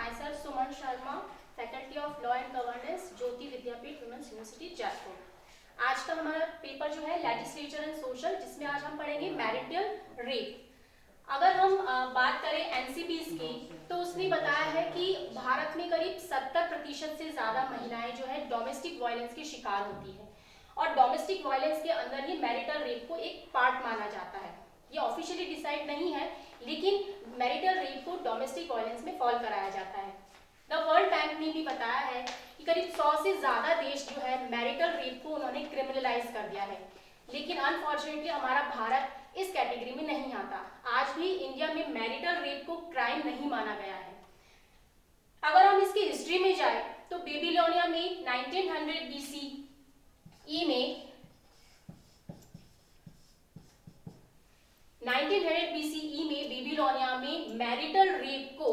myself Suman Sharma, Faculty of Law and Governance, Jyoti Vidyapeeth women's university Jaipur. आज का हमारा paper जो है लेजिस्लेचर एंड सोशल, जिसमें आज हम पढ़ेंगे मैरिटल रेप। अगर हम बात करें एनसीपीज की, तो उसने बताया है कि भारत में करीब 70% से ज्यादा महिलाएं जो है डोमेस्टिक वायलेंस की शिकार होती है, और डोमेस्टिक वायलेंस के अंदर ही मैरिटल रेप को एक पार्ट माना जाता है। ये ऑफिशियली डिसाइड नहीं है, लेकिन मैरिटल रेप को डोमेस्टिक वायलेंस में फॉल कराया जाता है। द वर्ल्ड बैंक ने भी बताया है कि करीब 100 से ज्यादा देश जो है मैरिटल रेप को उन्होंने क्रिमिनलाइज कर दिया है, लेकिन अनफॉर्चुनेटली हमारा भारत इस कैटेगरी में नहीं आता। आज भी इंडिया में मैरिटल रेप को क्राइम नहीं माना गया है। अगर हम इसकी हिस्ट्री में जाए तो बेबीलोनिया में 1900 BCE में 1900 BCE में बेबीलोनिया में मैरिटल रेप को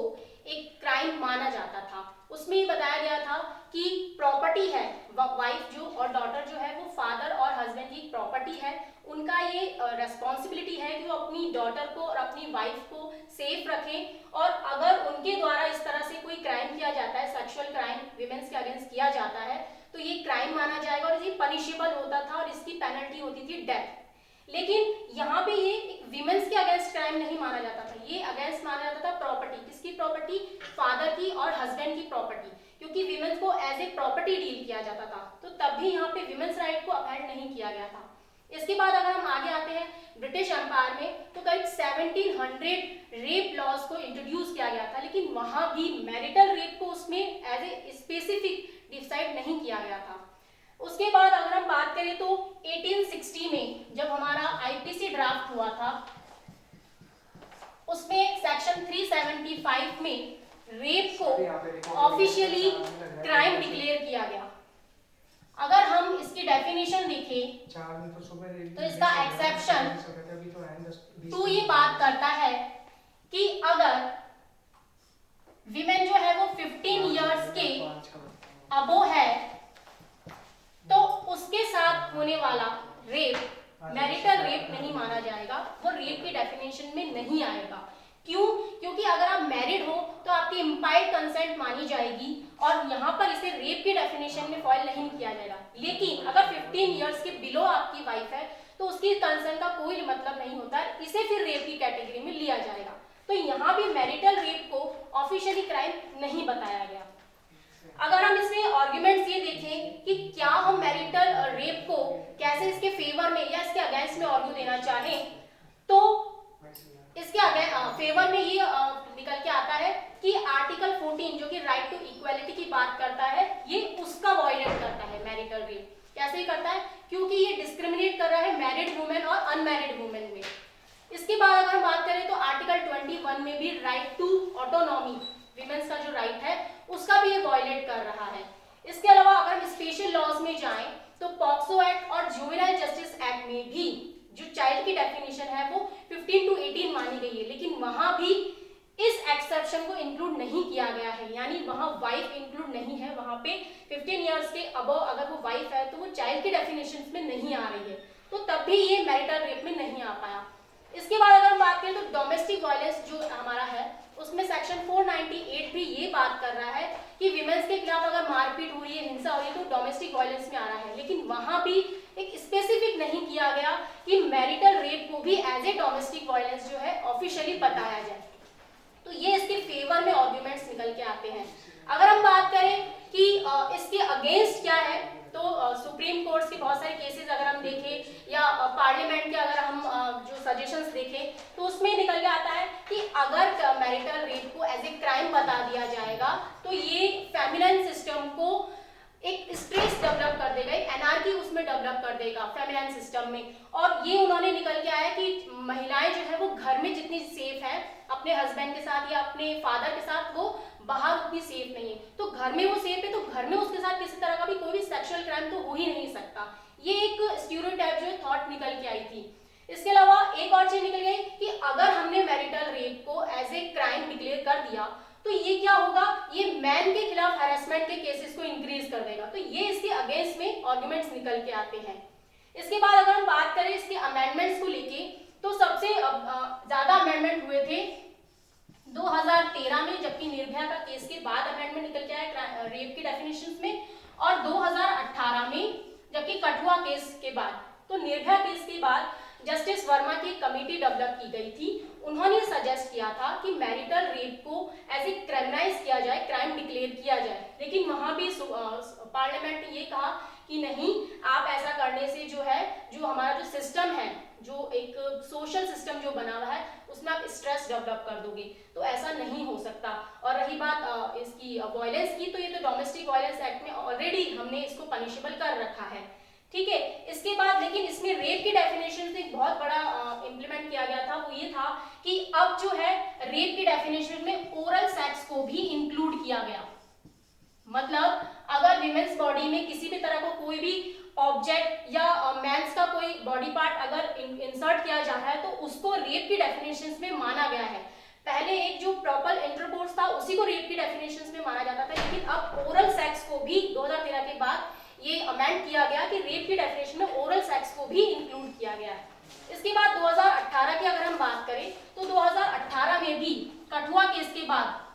एक क्राइम माना जाता था। उसमें ये बताया गया था कि प्रॉपर्टी है, वाइफ जो और डॉटर जो है वो फादर और हस्बैंड की प्रॉपर्टी है। उनका ये रेस्पॉन्सिबिलिटी है कि वो अपनी डॉटर को और अपनी वाइफ को सेफ रखें, और अगर उनके द्वारा इस तरह से कोई क्राइम किया जाता है, सेक्सुअल क्राइम विमेंस के अगेंस्ट किया जाता है, तो ये क्राइम माना जाएगा और ये पनिशेबल होता था और इसकी पेनल्टी होती थी डेथ। लेकिन यहाँ पे ये विमेंस के अगेंस्ट क्राइम नहीं माना जाता था, ये अगेंस्ट माना जाता था प्रॉपर्टी। किसकी प्रॉपर्टी? फादर की और हस्बैंड की प्रॉपर्टी, क्योंकि विमेंस को एज ए प्रॉपर्टी डील किया जाता था। तो तब भी यहाँ पे विमेंस राइट को अपहेल्ड नहीं किया गया था। इसके बाद अगर हम आगे आते हैं ब्रिटिश एम्पायर में, तो करीब 1700 रेप लॉज को इंट्रोड्यूस किया गया था, लेकिन वहां भी मैरिटल रेप को उसमें एज ए स्पेसिफिक डिसाइड नहीं किया गया था। उसके बाद अगर हम बात करें तो 1860 में जब हमारा आईपीसी ड्राफ्ट हुआ था, उसमें सेक्शन 375 में रेप को ऑफिशियली क्राइम डिक्लेयर किया गया। अगर हम इसकी डेफिनेशन देखें तो इसका एक्सेप्शन तो ये बात करता है कि अगर विमेन जो है वो 15 इयर्स के अबो है, तो उसके साथ होने वाला रेप मैरिटल रेप नहीं माना जाएगा, वो रेप की डेफिनेशन में नहीं आएगा। क्यों? क्योंकि अगर आप मैरिड हो तो आपकी इम्प्लाइड कंसेंट मानी जाएगी और यहाँ पर इसे रेप की डेफिनेशन में फॉल नहीं किया जाएगा। लेकिन अगर 15 इयर्स के बिलो आपकी वाइफ है तो उसकी कंसेंट का कोई मतलब नहीं होता, इसे फिर रेप की कैटेगरी में लिया जाएगा। तो यहाँ भी मैरिटल रेप को ऑफिशियली क्राइम नहीं बताया गया। अगर हम इसमें आर्गुमेंट्स ये देखें कि क्या हम मैरिटल रेप को कैसे इसके फेवर में या इसके अगेंस्ट में आर्ग्यू देना चाहें, तो इसके फेवर में ये निकल के आता है कि आर्टिकल 14 जो कि राइट टू इक्वालिटी की बात करता है, ये उसका वायलेट करता है मैरिटल रेप। कैसे करता है? क्योंकि ये डिस्क्रिमिनेट कर रहा है मैरिड वुमेन और अनमैरिड वुमेन में। इसके बाद अगर हम बात करें तो आर्टिकल 21 में भी राइट टू ऑटोनॉमी, विमेन्स का जो राइट है उसका भी ये वायलेट कर रहा है। इसके अलावा अगर हम स्पेशल लॉज में जाएं तो पॉक्सो एक्ट और जुवेनाइल जस्टिस एक्ट में भी जो चाइल्ड की डेफिनेशन है वो 15 to 18 मानी गई है, लेकिन वहां भी इस एक्सेप्शन को इंक्लूड नहीं किया गया है, यानी वहां वाइफ इंक्लूड नहीं है। वहां पे 15 इयर्स के अबव अगर वो वाइफ है तो वो चाइल्ड की डेफिनेशन में नहीं आ रही है, तो तब भी ये मैरिटल रेप में नहीं आ पाया। इसके बाद अगर हम बात करें तो डोमेस्टिक वायलेंस जो हमारा है उसमें सेक्शन 498 भी ये बात कर रहा है कि विमेंस के खिलाफ अगर मारपीट हो रही है, हिंसा हो रही है, तो डोमेस्टिक वायलेंस में आ रहा है। लेकिन वहां भी एक स्पेसिफिक नहीं किया गया कि मैरिटल रेप को भी एज ए डोमेस्टिक वायलेंस जो है ऑफिशियली बताया जाए। तो ये इसके फेवर में आर्गुमेंट्स निकल के आते हैं। अगर हम बात करें कि इसके अगेंस्ट क्या है, तो सुप्रीम कोर्ट के बहुत सारे केसेस अगर हम देखें या पार्लियामेंट के अगर हम जो सजेशंस देखें, तो उसमें निकल के आता है कि अगर मैरिटल रेप को एज ए क्राइम बता दिया जाएगा तो ये फेमिनिन सिस्टम को एक स्ट्रेस डेवलप कर देगा, एक एनार्की उसमें डेवलप कर देगा फेमिनिन सिस्टम में। और ये उन्होंने निकल के आया कि महिलाएं जो है वो घर में जितनी सेफ है अपने हस्बैंड के साथ या अपने फादर के साथ, वो बाहर उतनी सेफ नहीं है। तो घर में वो सेफ है तो घर में उसके साथ किसी तरह का भी कोई भी सेक्सुअल क्राइम तो हो ही नहीं सकता। ये एक स्टीरियोटाइप जो थॉट निकल के आई थी। इसके अलावा एक और चीज निकल गई कि अगर हमने मैरिटल रेप को एज ए क्राइम डिक्लेयर कर दिया तो ये क्या होगा, ये मैन के खिलाफ हैरेसमेंट के केसेस को इंक्रीज कर देगा। तो ये इसके अगेंस्ट में आर्गुमेंट्स निकल के आते हैं। इसके बाद अगर हम बात करें इसके अमेंडमेंट्स को लेके, तो सबसे ज्यादा अमेंडमेंट हुए थे 2013 में, जबकि निर्भया का केस के बाद अमेंडमेंट निकल के आया रेप की डेफिनेशंस में, और 2018 में जबकि कठुआ केस के बाद। तो निर्भया केस के बाद जस्टिस वर्मा की कमेटी डेवलप की गई थी। उन्होंने सजेस्ट किया था कि मैरिटल रेप को एज ए क्रिमिनलाइज किया जाए, क्राइम डिक्लेयर किया जाए, लेकिन वहां भी पार्लियामेंट ने ये कहा कि नहीं, आप ऐसा करने से जो है, जो हमारा जो सिस्टम है, जो एक सोशल सिस्टम जो बना हुआ है, उसमें आप स्ट्रेस डेवलप कर दोगे, तो ऐसा नहीं हो सकता। और रही बात इसकी वायलेंस की, तो ये तो डोमेस्टिक वायलेंस एक्ट में ऑलरेडी हमने इसको पनिशेबल कर रखा है, ठीक है। इसके बाद लेकिन इसमें रेप की डेफिनेशन से एक बहुत बड़ा इम्प्लीमेंट किया गया था, वो ये था कि अब जो है रेप की डेफिनेशन में ओरल सेक्स को भी इंक्लूड किया गया। मतलब अगर विमेन्स बॉडी में किसी भी तरह को कोई भी ऑब्जेक्ट या मेंस का कोई बॉडी पार्ट अगर इंसर्ट किया जा रहा है, तो उसको रेप की डेफिनेशंस में माना गया है। पहले एक जो प्रॉपर इंटरकोर्स था उसी को रेप की डेफिनेशंस में माना जाता था, लेकिन अब ओरल सेक्स को भी 2013 के बाद ये अमेंड किया गया कि रेप की डेफिनेशन में ओरल सेक्स को भी इंक्लूड किया गया है। इसके बाद 2018 की अगर हम बात करें, तो 2018 में भी कठुआ केस के बाद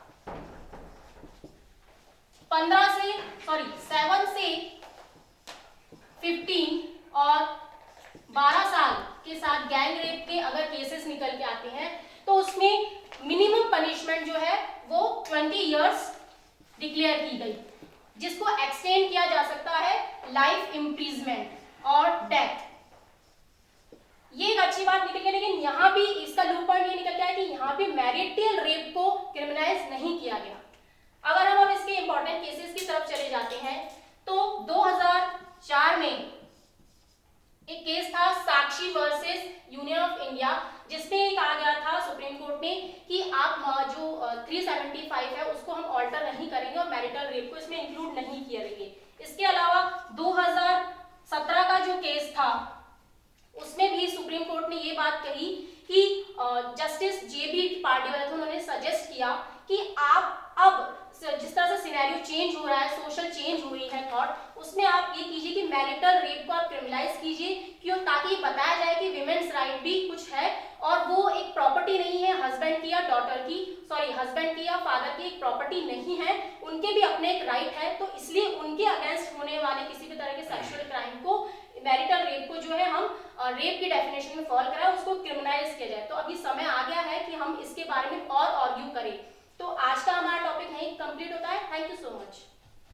7 से 15 और 12 साल के साथ गैंग रेप के अगर केसेस निकल के आते हैं, तो उसमें मिनिमम पनिशमेंट जो है वो 20 इयर्स डिक्लेयर की गई, जिसको एक्सटेंड किया जा सकता है लाइफ इम्प्रिजमेंट और डेथ। ये एक अच्छी बात निकल गई, लेकिन यहाँ भी इसका लूप पॉइंट ये निकल गया है कि यहाँ पे मैरिटल रेप को क्रिमिनलाइज नहीं किया गया। अगर हम अब इसके इंपॉर्टेंट केसेस की तरफ चले जाते हैं, तो 2004 में एक केस था साक्षी वर्सेस यूनियन ऑफ इंडिया, जिसमें कहा गया था सुप्रीम कोर्ट ने कि आप जो 375 है उसको हम ऑल्टर नहीं करेंगे और मैरिटल रेप को इसमें इंक्लूड नहीं करेंगे। इसके अलावा 2017 का जो केस था उसमें भी सुप्रीम कोर्ट ने ये बात कही कि जस्टिस जेबी पार्डिवाला थे, उन्होंने सजेस्ट किया कि आप अब जिस तरह से सिनेरियो चेंज हो रहा है, सोशल चेंज हो रही है थॉट, उसमें आप ये कीजिए कि मैरिटल रेप को आप क्रिमिनलाइज कीजिए, क्यों, ताकि बताया जाए कि विमेन्स राइट भी कुछ है और वो एक प्रॉपर्टी नहीं है हस्बैंड की या डॉटर की, हस्बैंड की या फादर की एक प्रॉपर्टी नहीं है, उनके भी अपने एक राइट है। तो इसलिए उनके अगेंस्ट होने वाले किसी भी तरह के सेक्सुअल क्राइम को, मैरिटल रेप को जो है हम रेप की डेफिनेशन में फॉल कराए, उसको क्रिमिनलाइज किया जाए। तो अभी समय आ गया है कि हम इसके बारे में और आर्ग्यू करें। तो आज का हमारा टॉपिक यहीं कंप्लीट होता है। Thank you so much.